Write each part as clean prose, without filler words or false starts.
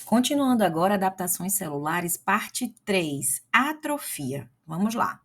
Continuando agora, adaptações celulares, parte 3, atrofia. Vamos lá.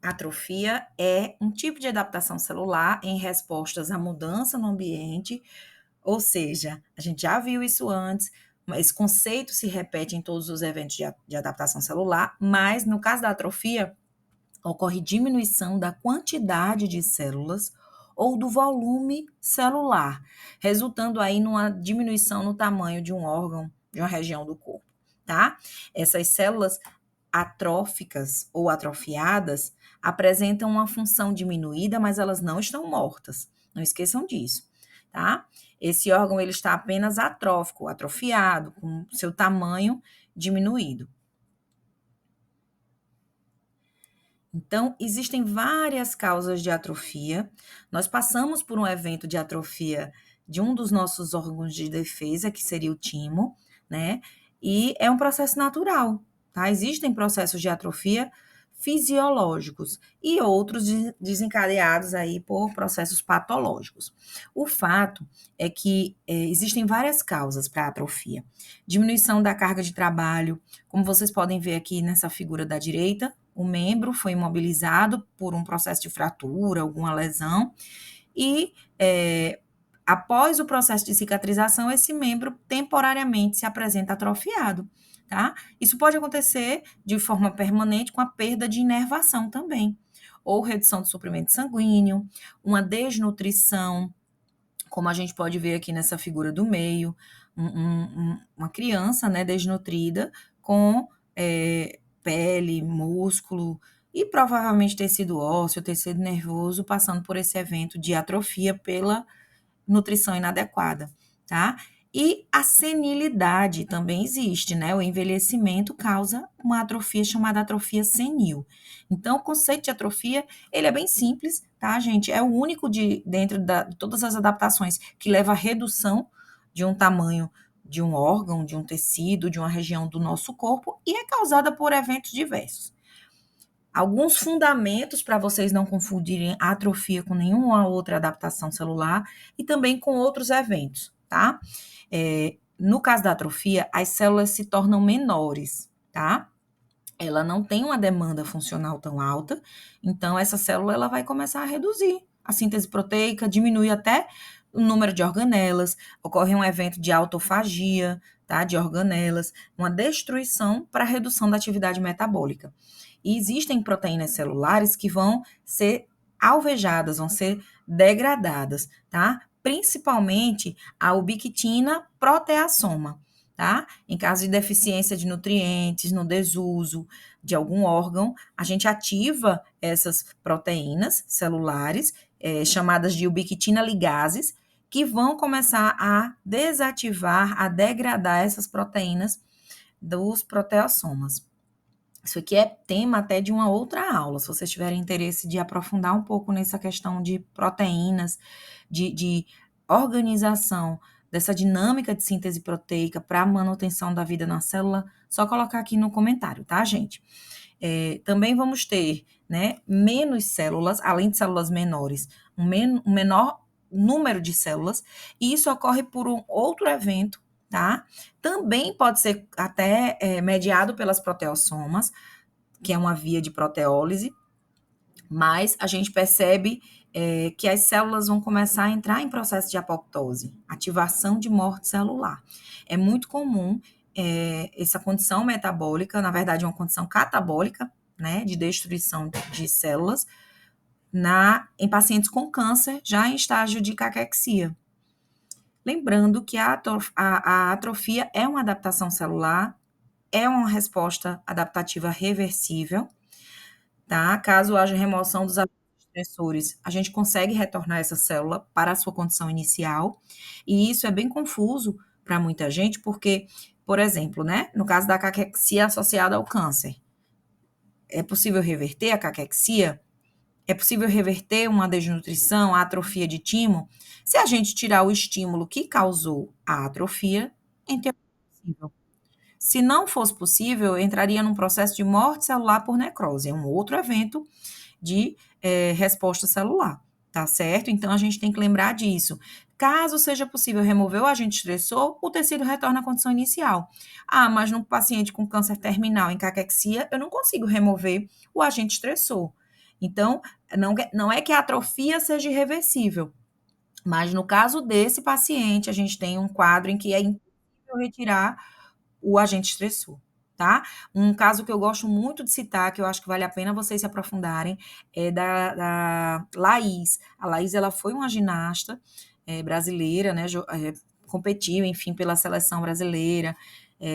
Atrofia é um tipo de adaptação celular em respostas à mudança no ambiente, ou seja, a gente já viu isso antes, esse conceito se repete em todos os eventos de adaptação celular, mas no caso da atrofia, ocorre diminuição da quantidade de células ou do volume celular, resultando aí numa diminuição no tamanho de um órgão, de uma região do corpo, tá? Essas células atróficas ou atrofiadas apresentam uma função diminuída, mas elas não estão mortas. Não esqueçam disso, tá? Esse órgão ele está apenas atrófico, atrofiado, com seu tamanho diminuído. Então, existem várias causas de atrofia. Nós passamos por um evento de atrofia de um dos nossos órgãos de defesa, que seria o timo, né? E é um processo natural, tá? Existem processos de atrofia fisiológicos e outros desencadeados aí por processos patológicos. O fato é que existem várias causas para a atrofia. Diminuição da carga de trabalho, como vocês podem ver aqui nessa figura da direita, o membro foi imobilizado por um processo de fratura, alguma lesão, e após o processo de cicatrização, esse membro temporariamente se apresenta atrofiado, tá? Isso pode acontecer de forma permanente com a perda de inervação também, ou redução do suprimento sanguíneo, uma desnutrição, como a gente pode ver aqui nessa figura do meio, uma criança, né, desnutrida, com pele, músculo e provavelmente tecido ósseo, tecido nervoso, passando por esse evento de atrofia pela nutrição inadequada, tá? E a senilidade também existe, né? O envelhecimento causa uma atrofia chamada atrofia senil. Então, o conceito de atrofia, ele é bem simples, tá, gente? É o único dentro de todas as adaptações que leva à redução de um tamanho de um órgão, de um tecido, de uma região do nosso corpo e é causada por eventos diversos. Alguns fundamentos para vocês não confundirem a atrofia com nenhuma outra adaptação celular e também com outros eventos, tá? No caso da atrofia, as células se tornam menores, tá? Ela não tem uma demanda funcional tão alta, então essa célula ela vai começar a reduzir a síntese proteica, diminui até o número de organelas, ocorre um evento de autofagia, tá? De organelas, uma destruição para redução da atividade metabólica. E existem proteínas celulares que vão ser alvejadas, vão ser degradadas, tá? Principalmente a ubiquitina proteasoma, tá? Em caso de deficiência de nutrientes, no desuso de algum órgão, a gente ativa essas proteínas celulares, chamadas de ubiquitina ligases, que vão começar a desativar, a degradar essas proteínas dos proteassomas. Isso aqui é tema até de uma outra aula, se vocês tiverem interesse de aprofundar um pouco nessa questão de proteínas, de organização dessa dinâmica de síntese proteica para a manutenção da vida na célula, só colocar aqui no comentário, tá, gente? Também vamos ter, né, menos células, além de células menores, um menor número de células, e isso ocorre por um outro evento, tá? Também pode ser até mediado pelas proteossomas, que é uma via de proteólise, mas a gente percebe que as células vão começar a entrar em processo de apoptose, ativação de morte celular. É muito comum essa condição metabólica, na verdade, é uma condição catabólica, né, de destruição de células, em pacientes com câncer, já em estágio de caquexia. Lembrando que a atrofia é uma adaptação celular, é uma resposta adaptativa reversível, tá? Caso haja remoção dos estressores, a gente consegue retornar essa célula para a sua condição inicial, e isso é bem confuso para muita gente, porque, por exemplo, né, no caso da caquexia associada ao câncer, é possível reverter a caquexia? É possível reverter uma desnutrição, a atrofia de timo? Se a gente tirar o estímulo que causou a atrofia, então é possível. Se não fosse possível, entraria num processo de morte celular por necrose, é um outro evento de resposta celular, tá certo? Então, a gente tem que lembrar disso. Caso seja possível remover o agente estressor, o tecido retorna à condição inicial. Ah, mas num paciente com câncer terminal em caquexia, eu não consigo remover o agente estressor. Então, não é que a atrofia seja irreversível, mas no caso desse paciente, a gente tem um quadro em que é impossível retirar o agente estressor, tá? Um caso que eu gosto muito de citar, que eu acho que vale a pena vocês se aprofundarem, é da Laís. A Laís, ela foi uma ginasta brasileira, né? Competiu, enfim, pela seleção brasileira,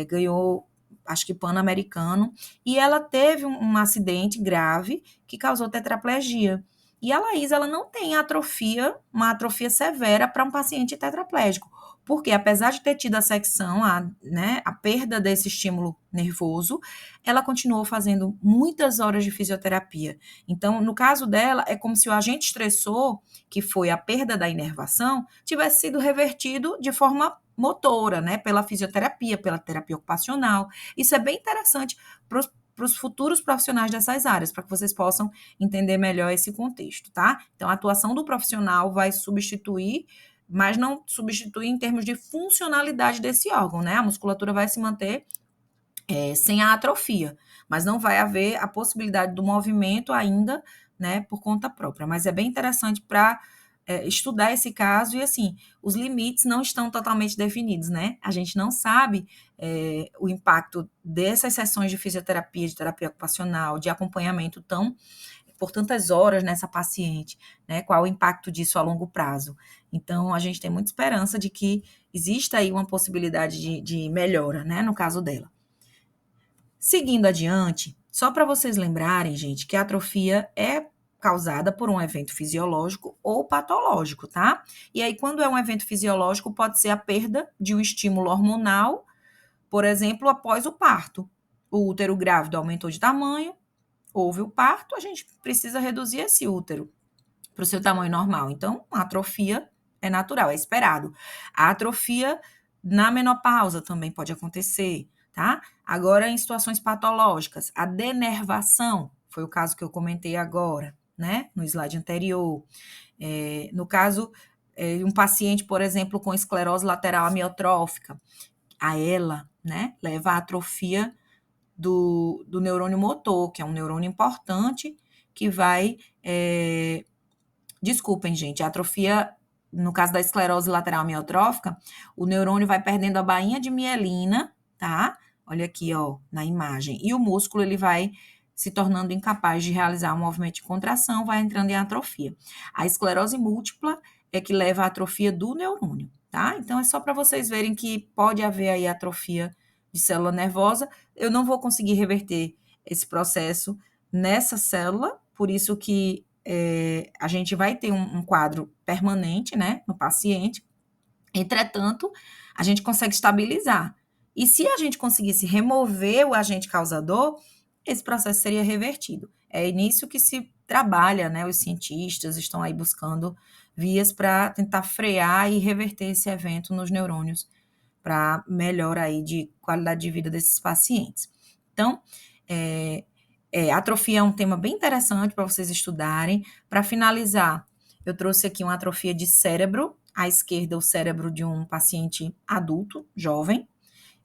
ganhou, acho que pan-americano, e ela teve um acidente grave que causou tetraplegia. E a Laís, ela não tem atrofia, uma atrofia severa para um paciente tetraplégico. Porque, apesar de ter tido a secção, a perda desse estímulo nervoso, ela continuou fazendo muitas horas de fisioterapia. Então, no caso dela, é como se o agente estressor, que foi a perda da inervação, tivesse sido revertido de forma motora, né? Pela fisioterapia, pela terapia ocupacional. Isso é bem interessante para os futuros profissionais dessas áreas, para que vocês possam entender melhor esse contexto, tá? Então, a atuação do profissional vai substituir, mas não substitui em termos de funcionalidade desse órgão, né? A musculatura vai se manter sem a atrofia, mas não vai haver a possibilidade do movimento ainda, né, por conta própria. Mas é bem interessante para estudar esse caso e, assim, os limites não estão totalmente definidos, né? A gente não sabe o impacto dessas sessões de fisioterapia, de terapia ocupacional, de acompanhamento por tantas horas nessa paciente, né? Qual o impacto disso a longo prazo. Então, a gente tem muita esperança de que exista aí uma possibilidade de melhora, né? No caso dela. Seguindo adiante, só para vocês lembrarem, gente, que a atrofia é causada por um evento fisiológico ou patológico, tá? E aí, quando é um evento fisiológico, pode ser a perda de um estímulo hormonal, por exemplo, após o parto. O útero grávido aumentou de tamanho, houve o parto, a gente precisa reduzir esse útero para o seu tamanho normal. Então, a atrofia é natural, é esperado. A atrofia na menopausa também pode acontecer, tá? Agora, em situações patológicas, a denervação, foi o caso que eu comentei agora, né? No slide anterior. No caso, um paciente, por exemplo, com esclerose lateral amiotrófica, a ela, né, leva à atrofia do neurônio motor, que é um neurônio importante que vai. Desculpem, gente, a atrofia, no caso da esclerose lateral amiotrófica, o neurônio vai perdendo a bainha de mielina, tá? Olha aqui, ó, na imagem. E o músculo, ele vai se tornando incapaz de realizar um movimento de contração, vai entrando em atrofia. A esclerose múltipla é que leva à atrofia do neurônio, tá? Então, é só para vocês verem que pode haver aí atrofia de célula nervosa. Eu não vou conseguir reverter esse processo nessa célula, por isso que a gente vai ter um quadro permanente, né, no paciente. Entretanto, a gente consegue estabilizar. E se a gente conseguisse remover o agente causador, esse processo seria revertido. É nisso que se trabalha, né? Os cientistas estão aí buscando vias para tentar frear e reverter esse evento nos neurônios, para melhora aí de qualidade de vida desses pacientes. Então, atrofia é um tema bem interessante para vocês estudarem. Para finalizar, eu trouxe aqui uma atrofia de cérebro. À esquerda, o cérebro de um paciente adulto, jovem.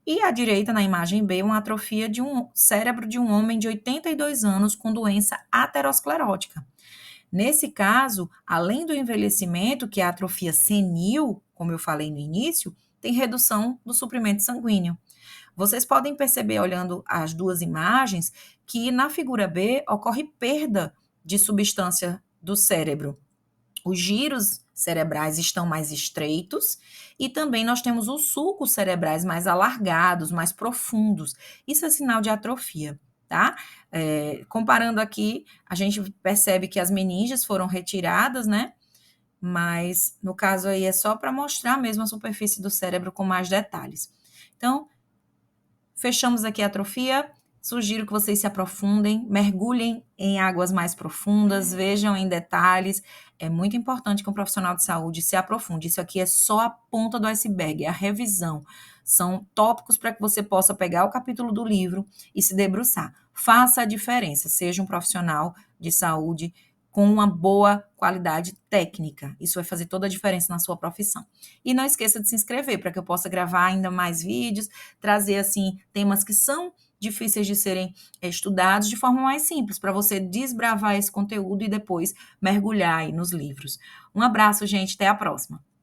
E à direita, na imagem B, uma atrofia de um cérebro de um homem de 82 anos com doença aterosclerótica. Nesse caso, além do envelhecimento, que é a atrofia senil, como eu falei no início, tem redução do suprimento sanguíneo. Vocês podem perceber, olhando as duas imagens, que na figura B ocorre perda de substância do cérebro. Os giros cerebrais estão mais estreitos e também nós temos os sulcos cerebrais mais alargados, mais profundos. Isso é sinal de atrofia, tá? Comparando aqui, a gente percebe que as meninges foram retiradas, né? Mas no caso aí é só para mostrar mesmo a superfície do cérebro com mais detalhes. Então, fechamos aqui a atrofia. Sugiro que vocês se aprofundem, mergulhem em águas mais profundas, vejam em detalhes. É muito importante que um profissional de saúde se aprofunde. Isso aqui é só a ponta do iceberg, é a revisão. São tópicos para que você possa pegar o capítulo do livro e se debruçar. Faça a diferença, seja um profissional de saúde com uma boa qualidade técnica. Isso vai fazer toda a diferença na sua profissão. E não esqueça de se inscrever para que eu possa gravar ainda mais vídeos, trazer assim temas que são difíceis de serem estudados de forma mais simples, para você desbravar esse conteúdo e depois mergulhar aí nos livros. Um abraço, gente, até a próxima.